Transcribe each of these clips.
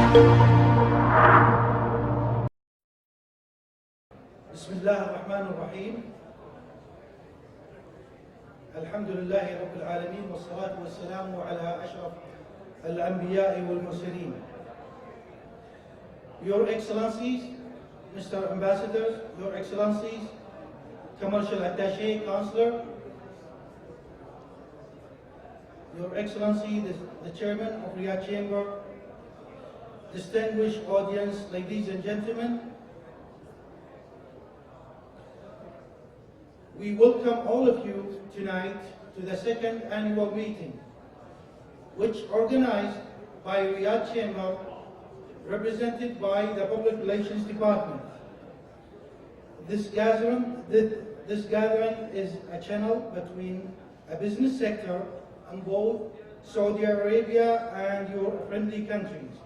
بسم الله الرحمن الرحيم. الحمد لله رب العالمين والصلاة والسلام على أشرف الأنبياء والمرسلين. Your Excellencies, Mr. Ambassadors, Your Excellencies, Commercial Attaché, Counselor, Your Excellency, the Chairman of Riyadh Chamber, distinguished audience, ladies and gentlemen, we welcome all of you tonight to the second annual meeting, which organized by Riyadh Chamber, represented by the Public Relations Department. This gathering is a channel between a business sector in both Saudi Arabia and your friendly countries,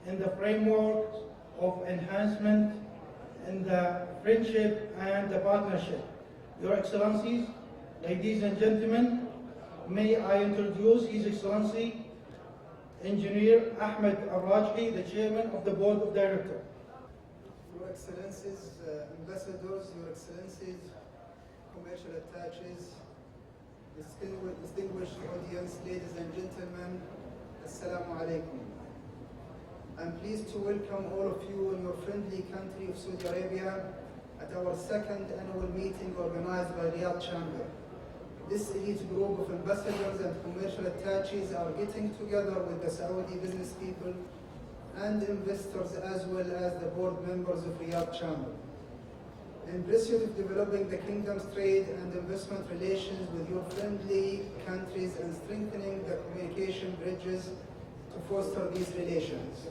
in the framework of enhancement in the friendship and the partnership. Your Excellencies, ladies and gentlemen, may I introduce His Excellency Engineer Ahmed Al-Rajhi, the Chairman of the Board of Directors. Your Excellencies, Ambassadors, Your Excellencies, Commercial Attaches, distinguished audience, ladies and gentlemen, Assalamu alaikum. I'm pleased to welcome all of you in your friendly country of Saudi Arabia at our second annual meeting organized by Riyadh Chamber. This elite group of ambassadors and commercial attaches are getting together with the Saudi business people and investors as well as the board members of Riyadh Chamber, in pursuit of developing the kingdom's trade and investment relations with your friendly countries and strengthening the communication bridges to foster these relations.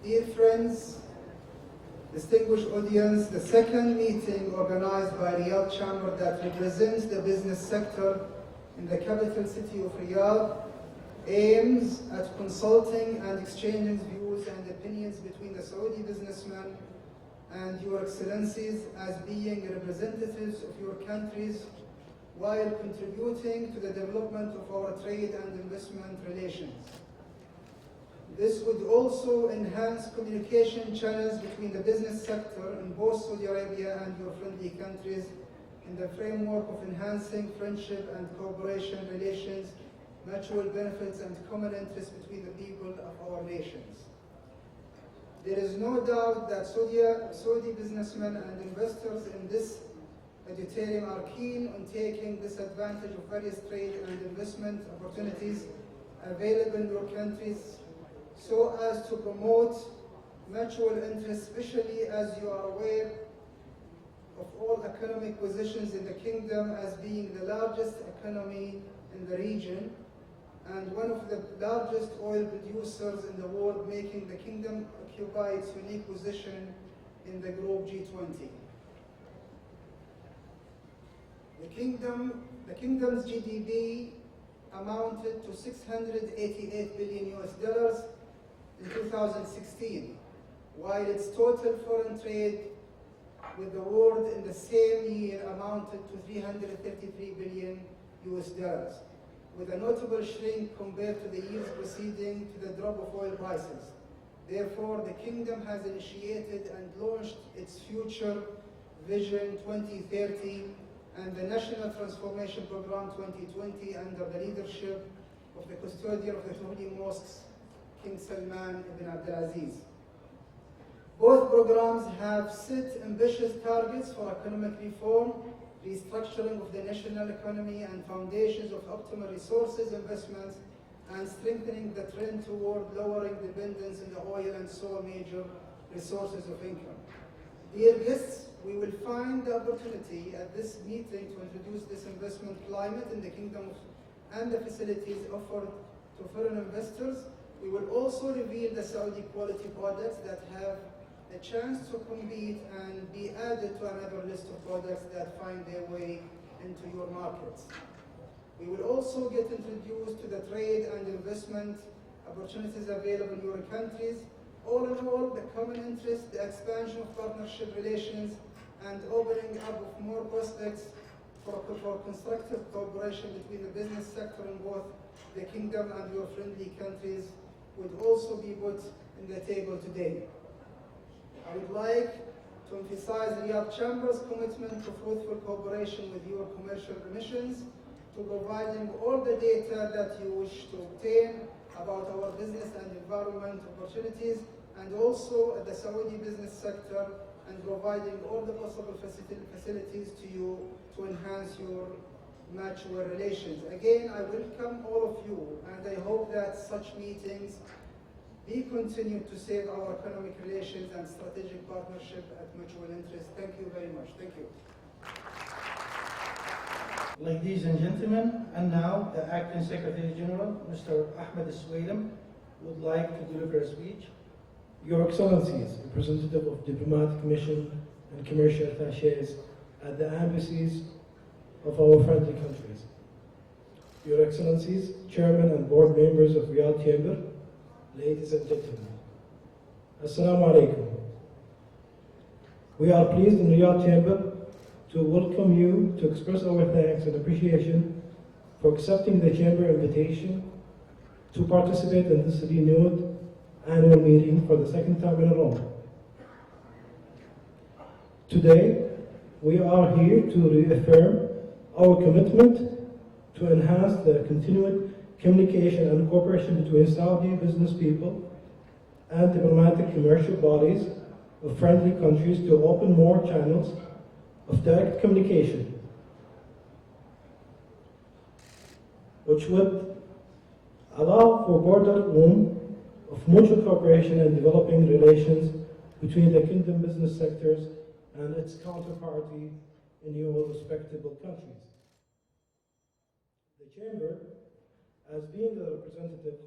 Dear friends, distinguished audience, the second meeting organized by Riyadh Chamber that represents the business sector in the capital city of Riyadh aims at consulting and exchanging views and opinions between the Saudi businessmen and Your Excellencies as being representatives of your countries while contributing to the development of our trade and investment relations. This would also enhance communication channels between the business sector in both Saudi Arabia and your friendly countries in the framework of enhancing friendship and cooperation relations, mutual benefits and common interests between the people of our nations. There is no doubt that Saudi businessmen and investors in this auditorium are keen on taking this advantage of various trade and investment opportunities available in your countries so as to promote mutual interests, especially as you are aware of all economic positions in the kingdom as being the largest economy in the region and one of the largest oil producers in the world, making the kingdom occupy its unique position in the group G20. The kingdom's GDP amounted to $688 billion in 2016, while its total foreign trade with the world in the same year amounted to $333 billion, with a notable shrink compared to the years preceding to the drop of oil prices. Therefore, the kingdom has initiated and launched its Future Vision 2030 and the National Transformation Program 2020 under the leadership of the custodian of the Holy Mosques, King Salman ibn Abdulaziz. Both programs have set ambitious targets for economic reform, restructuring of the national economy and foundations of optimal resources investments, and strengthening the trend toward lowering dependence on the oil and soil major resources of income. Dear guests, we will find the opportunity at this meeting to introduce this investment climate in the kingdom and the facilities offered to foreign investors. We will also reveal the Saudi quality products that have a chance to compete and be added to another list of products that find their way into your markets. We will also get introduced to the trade and investment opportunities available in your countries. All in all, the common interest, the expansion of partnership relations, and opening up of more prospects for constructive cooperation between the business sector in both the kingdom and your friendly countries would also be put on the table today. I would like to emphasize the Riyadh Chamber's commitment to fruitful cooperation with your commercial missions, to providing all the data that you wish to obtain about our business and environment opportunities, and also the Saudi business sector, and providing all the possible facilities to you to enhance your mutual relations. Again, I welcome all of you, and I hope that such meetings be continued to save our economic relations and strategic partnership at mutual interest. Thank you very much. Thank you. Ladies and gentlemen, and now the Acting Secretary General, Mr. Ahmed Al-Suwailim, would like to deliver a speech. Your Excellencies, representative of diplomatic mission and commercial attachés at the embassies of our friendly countries. Your Excellencies, Chairman and Board members of Riyadh Chamber, ladies and gentlemen, Assalamu alaikum. We are pleased in Riyadh Chamber to welcome you to express our thanks and appreciation for accepting the Chamber invitation to participate in this renewed annual meeting for the second time in a row. Today, we are here to reaffirm our commitment to enhance the continued communication and cooperation between Saudi business people and diplomatic commercial bodies of friendly countries to open more channels of direct communication, which would allow for broader room of mutual cooperation and developing relations between the Kingdom business sectors and its counterparty in your respective countries. The Chamber, as being the representative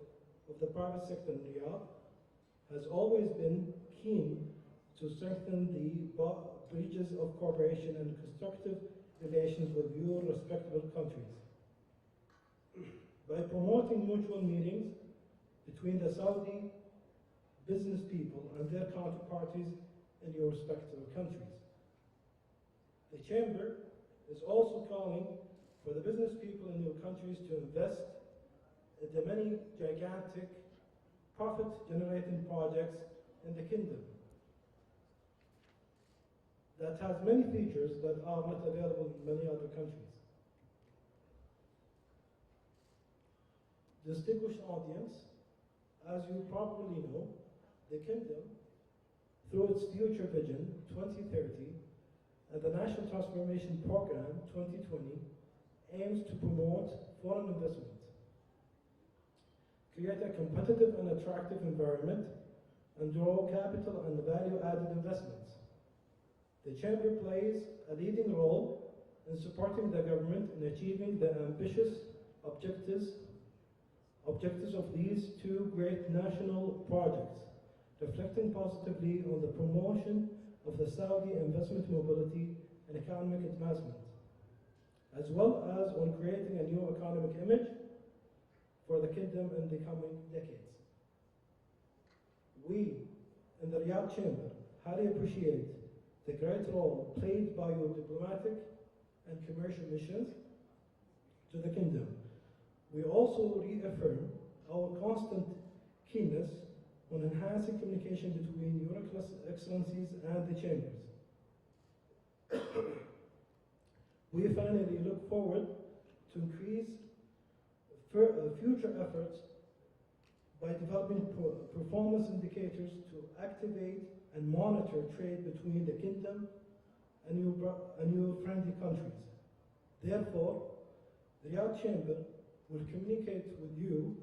of the private sector in Riyadh, has always been keen to strengthen the bridges of cooperation and constructive relations with your respective countries by promoting mutual meetings between the Saudi business people and their counterparties in your respective countries. The Chamber is also calling for the business people in your countries to invest in the many gigantic profit-generating projects in the Kingdom that has many features that are not available in many other countries. Distinguished audience, as you probably know, the Kingdom, through its Future Vision 2030 and the National Transformation Program 2020, aims to promote foreign investment, create a competitive and attractive environment, and draw capital and value-added investments. The Chamber plays a leading role in supporting the government in achieving the ambitious objectives of these two great national projects, reflecting positively on the promotion of the Saudi investment mobility and economic advancement, as well as on creating a new economic image for the Kingdom in the coming decades. We, in the Riyadh Chamber, highly appreciate the great role played by your diplomatic and commercial missions to the Kingdom. We also reaffirm our constant keenness on enhancing communication between your excellencies and the chambers. We finally look forward to increase future efforts by developing performance indicators to activate and monitor trade between the Kingdom and your friendly countries. Therefore, the Riyadh Chamber will communicate with you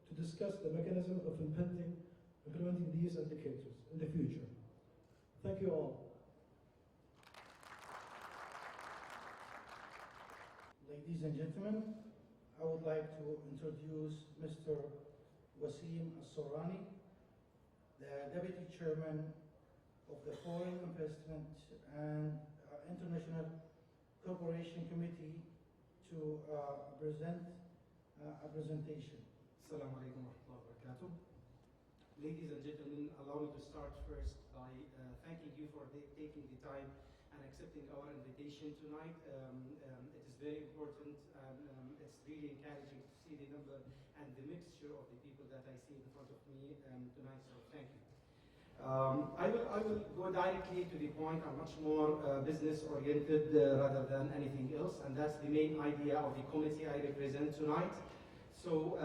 to discuss the mechanism of implementing these indicators in the future. Thank you all. Ladies and gentlemen, I would like to introduce Mr. Wasim Al-Sorani, the Deputy Chairman of the Foreign Investment and International Cooperation Committee to present a presentation. Assalamu alaikum wa rahmatullahi wa barakatuh. Ladies and gentlemen, allow me to start first by thanking you for taking the time and accepting our invitation tonight. It is very important and it's really encouraging to see the number and the mixture of the people that I see in front of me me tonight, so thank you. I will go directly to the point. I'm much more business-oriented rather than anything else, and that's the main idea of the committee I represent tonight. So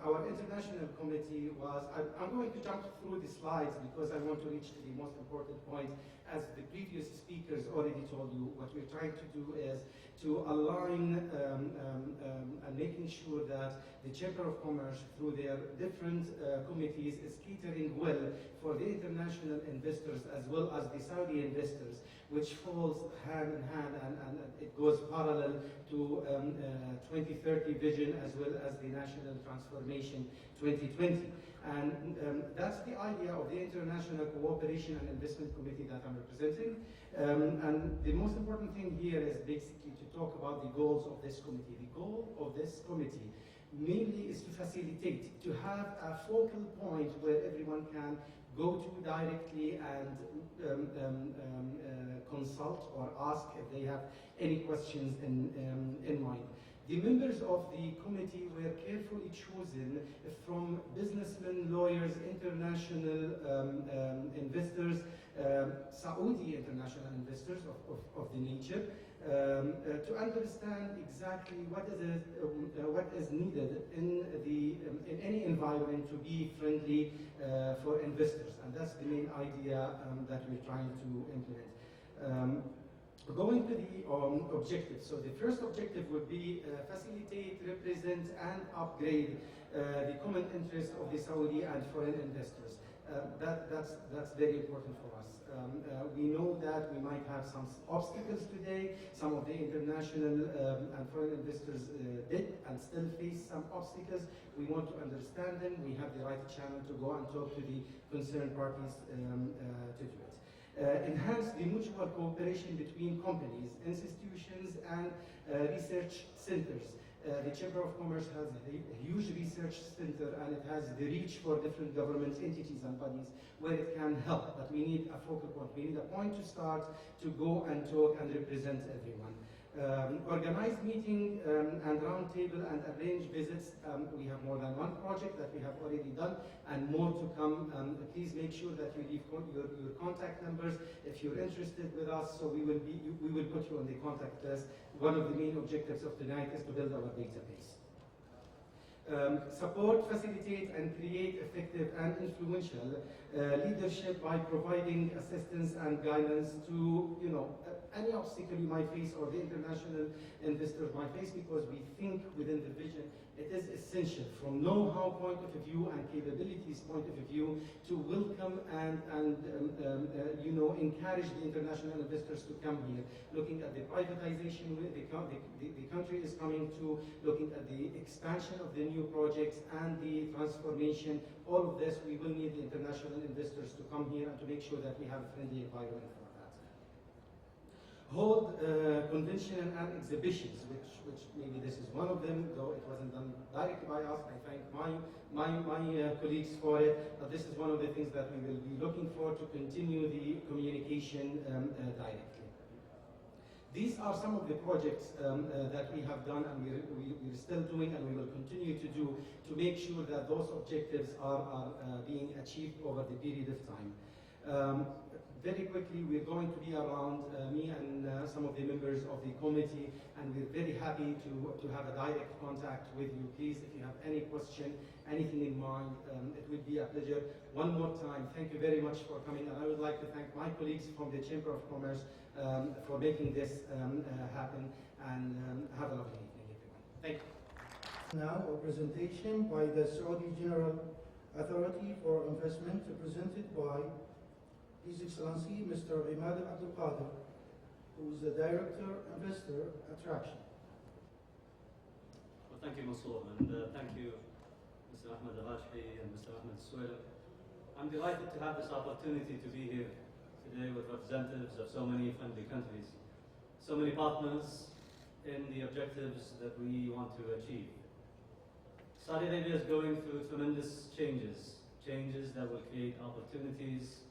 our international committee was, I'm going to jump through the slides because I want to reach to the most important point. As the previous speakers already told you, what we're trying to do is to align and making sure that the Chamber of Commerce, through their different committees, is catering well for the international investors as well as the Saudi investors, which falls hand in hand and it goes parallel to 2030 vision as well as the National Transformation 2020. And that's the idea of the International Cooperation and Investment Committee that I'm representing. And the most important thing here is basically to talk about the goals of this committee. The goal of this committee mainly is to facilitate, to have a focal point where everyone can go to directly and consult or ask if they have any questions in mind. The members of the committee were carefully chosen from businessmen, lawyers, international investors, Saudi international investors of the nature, to understand exactly what is needed in any environment to be friendly for investors, and that's the main idea that we're trying to implement. Going to the objectives. So the first objective would be facilitate, represent, and upgrade the common interest of the Saudi and foreign investors. That's very important for us. We know that we might have some obstacles today. Some of the international and foreign investors did and still face some obstacles. We want to understand them. We have the right channel to go and talk to the concerned parties to do it. Enhance the mutual cooperation between companies, institutions, and research centers. The Chamber of Commerce has a huge research center and it has the reach for different government entities and bodies where it can help, but we need a focal point. We need a point to start to go and talk and represent everyone. Organize meeting and roundtable and arrange visits. We have more than one project that we have already done and more to come. Please make sure that you leave your contact numbers if you're interested with us, so we will put you on the contact list. One of the main objectives of tonight is to build our database. Support, facilitate, and create effective and influential leadership by providing assistance and guidance to, any obstacle you might face or the international investors might face, because we think within the vision it is essential from know-how point of view and capabilities point of view to welcome and encourage the international investors to come here. Looking at the privatization, the country is coming to, looking at the expansion of the new projects and the transformation, all of this, we will need the international investors to come here and to make sure that we have a friendly environment for that. Hold convention and exhibitions, which maybe this is one of them, though it wasn't done directly by us. I thank my colleagues for it, but this is one of the things that we will be looking for to continue the communication directly. These are some of the projects that we have done and we're still doing and we will continue to do to make sure that those objectives are being achieved over the period of time. Very quickly, we're going to be around, me and some of the members of the committee, and we're very happy to have a direct contact with you. Please, if you have any question, anything in mind, it would be a pleasure. One more time, thank you very much for coming, and I would like to thank my colleagues from the Chamber of Commerce for making this happen, and have a lovely evening, everyone. Thank you. Now, a presentation by the Saudi General Authority for Investment, represented by His Excellency Mr. Imad Abdul Qadir, who is the Director, Investor Attraction. Well, thank you, Mansour, and thank you, Mr. Ahmed Al-Rashhi and Mr. Ahmed Al-Suwail. I'm delighted to have this opportunity to be here today with representatives of so many friendly countries, so many partners in the objectives that we want to achieve. Saudi Arabia is going through tremendous changes that will create opportunities,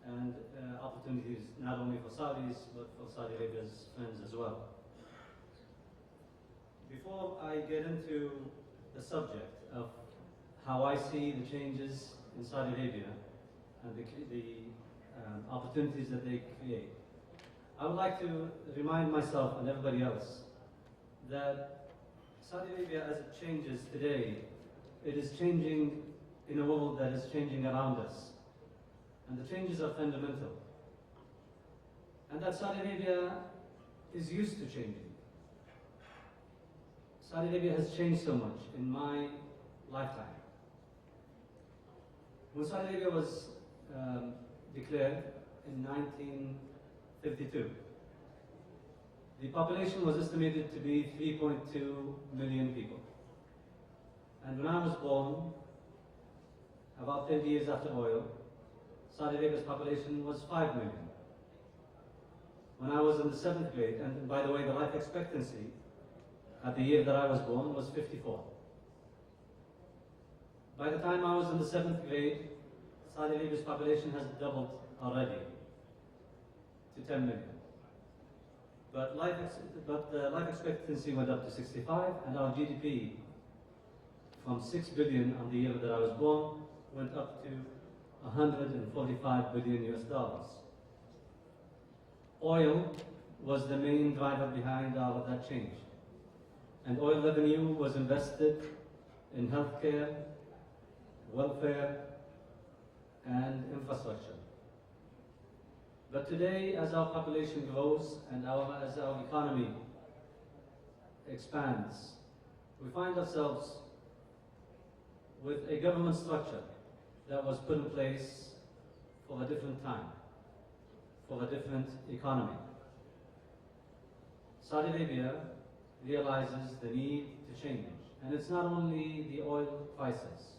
and opportunities not only for Saudis, but for Saudi Arabia's friends as well. Before I get into the subject of how I see the changes in Saudi Arabia and the opportunities that they create. I would like to remind myself and everybody else that Saudi Arabia, as it changes today, it is changing in a world that is changing around us. And the changes are fundamental. And that Saudi Arabia is used to changing. Saudi Arabia has changed so much in my lifetime. When Saudi Arabia was declared in 1952, the population was estimated to be 3.2 million people. And when I was born, about 30 years after oil, Saudi Arabia's population was 5 million. When I was in the 7th grade, and by the way, the life expectancy at the year that I was born was 54. By the time I was in the 7th grade, Saudi Arabia's population has doubled already to 10 million. But the life expectancy went up to 65, and our GDP from 6 billion on the year that I was born went up to 145 billion US dollars. Oil was the main driver behind all of that change. And oil revenue was invested in healthcare, welfare, and infrastructure. But today, as our population grows and as our economy expands, we find ourselves with a government structure that was put in place for a different time, for a different economy. Saudi Arabia realizes the need to change. And it's not only the oil prices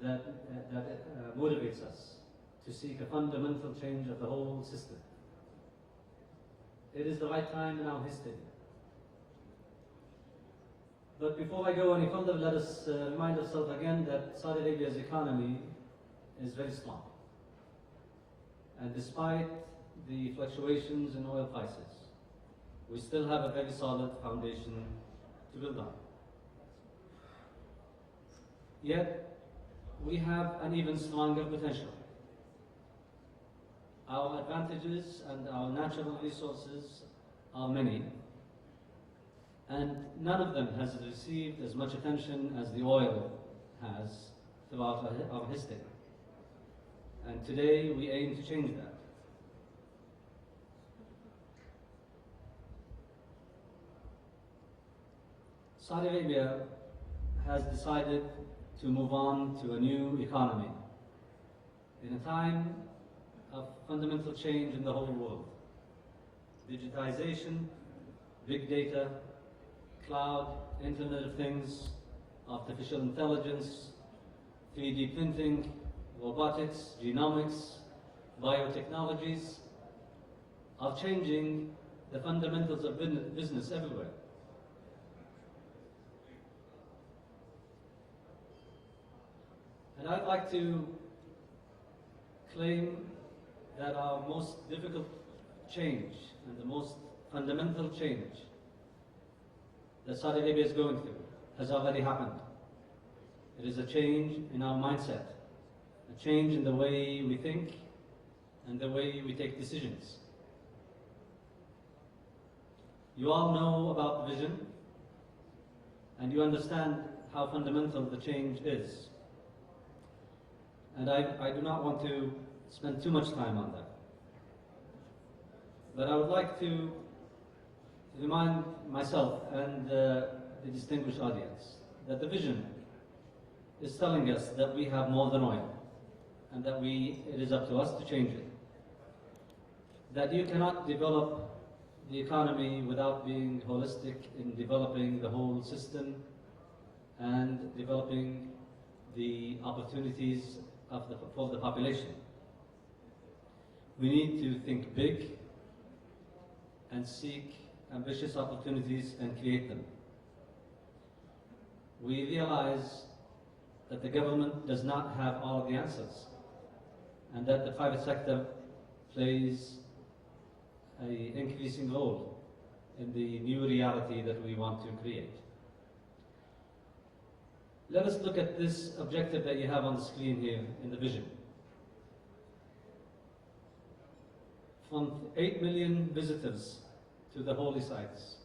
that motivates us to seek a fundamental change of the whole system. It is the right time in our history. But before I go any further, let us remind ourselves again that Saudi Arabia's economy is very strong. And despite the fluctuations in oil prices, we still have a very solid foundation to build on. Yet, we have an even stronger potential. Our advantages and our natural resources are many, and none of them has received as much attention as the oil has throughout our history. And today we aim to change that. Saudi Arabia has decided to move on to a new economy in a time of fundamental change in the whole world. Digitization, big data, cloud, Internet of Things, artificial intelligence, 3D printing, robotics, genomics, biotechnologies are changing the fundamentals of business everywhere. And I'd like to claim that our most difficult change and the most fundamental change that Saudi Arabia is going through has already happened. It is a change in our mindset, a change in the way we think and the way we take decisions. You all know about vision, and you understand how fundamental the change is. And I do not want to spend too much time on that. But I would like to remind myself and the distinguished audience that the vision is telling us that we have more than oil, and that it is up to us to change it. That you cannot develop the economy without being holistic in developing the whole system and developing the opportunities for the population. We need to think big and seek ambitious opportunities and create them. We realize that the government does not have all of the answers, and that the private sector plays an increasing role in the new reality that we want to create. Let us look at this objective that you have on the screen here in the vision. From 8 million visitors to the holy sites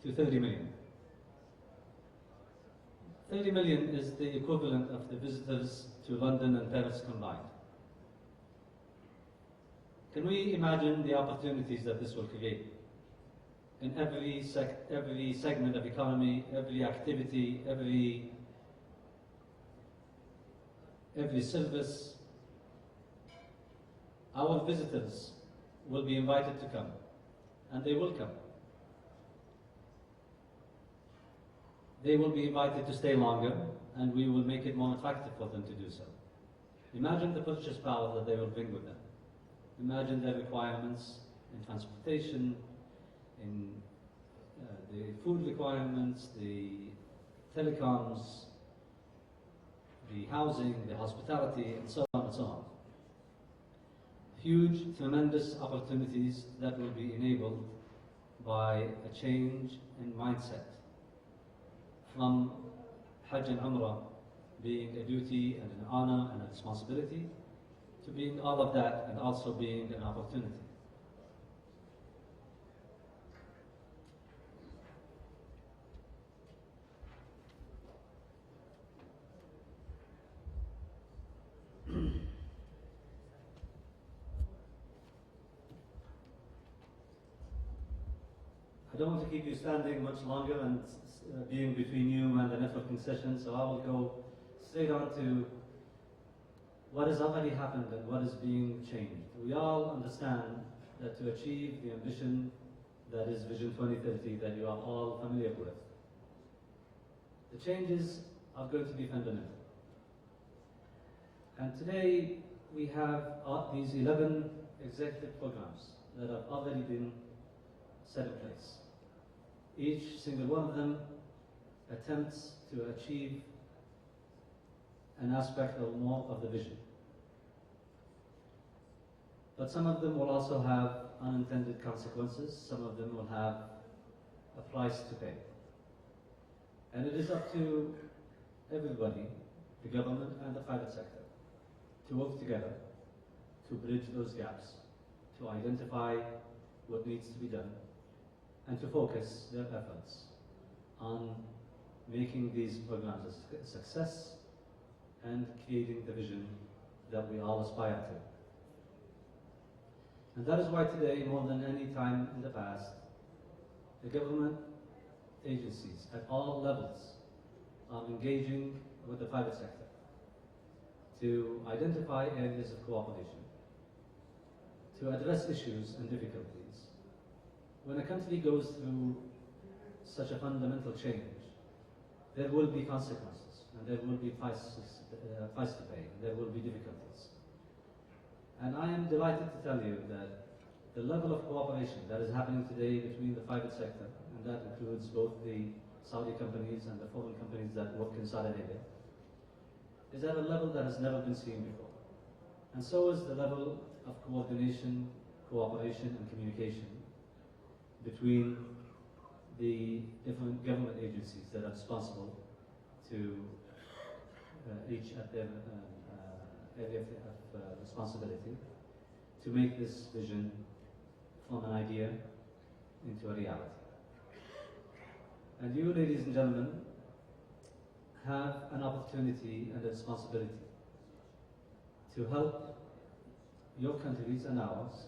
to 30 million. 30 million is the equivalent of the visitors to London and Paris combined. Can we imagine the opportunities that this will create? In every segment of economy, every activity, every service, our visitors will be invited to come, and they will come. They will be invited to stay longer, and we will make it more attractive for them to do so. Imagine the purchase power that they will bring with them. Imagine their requirements in transportation, in the food requirements, the telecoms, the housing, the hospitality, and so on and so on. Huge, tremendous opportunities that will be enabled by a change in mindset from Hajj and Umrah being a duty and an honor and a responsibility to being all of that and also being an opportunity. I don't want to keep you standing much longer and being between you and the networking session, so I will go straight on to what has already happened and what is being changed. We all understand that to achieve the ambition that is Vision 2030 that you are all familiar with, the changes are going to be fundamental. And today we have these 11 executive programs that have already been set in place. Each single one of them attempts to achieve an aspect or more of the vision. But some of them will also have unintended consequences. Some of them will have a price to pay. And it is up to everybody, the government and the private sector, to work together to bridge those gaps, to identify what needs to be done, and to focus their efforts on making these programs a success and creating the vision that we all aspire to. And that is why today, more than any time in the past, the government agencies at all levels are engaging with the private sector to identify areas of cooperation, to address issues and difficulties. When a country goes through such a fundamental change, there will be consequences, and there will be price to pay, and there will be difficulties. And I am delighted to tell you that the level of cooperation that is happening today between the private sector, and that includes both the Saudi companies and the foreign companies that work in Saudi Arabia, is at a level that has never been seen before. And so is the level of coordination, cooperation, and communication between the different government agencies that are responsible to each at their area of responsibility to make this vision from an idea into a reality. And you, ladies and gentlemen, have an opportunity and a responsibility to help your countries and ours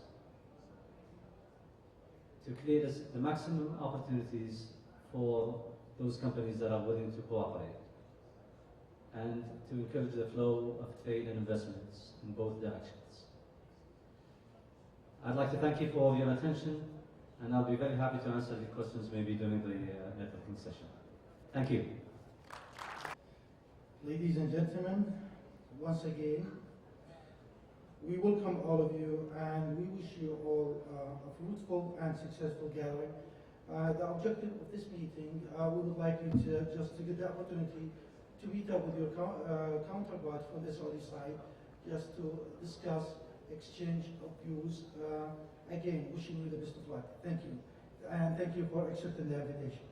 to create the maximum opportunities for those companies that are willing to cooperate, and to encourage the flow of trade and investments in both directions. I'd like to thank you for all your attention, and I'll be very happy to answer your questions maybe during the networking session. Thank you. Ladies and gentlemen, once again, we welcome all of you and we wish you all a fruitful and successful gathering. The objective of this meeting, we would like you to just to get the opportunity to meet up with your counterparts from the Saudi side, just to discuss, exchange of views. Again, wishing you the best of luck. Thank you. And thank you for accepting the invitation.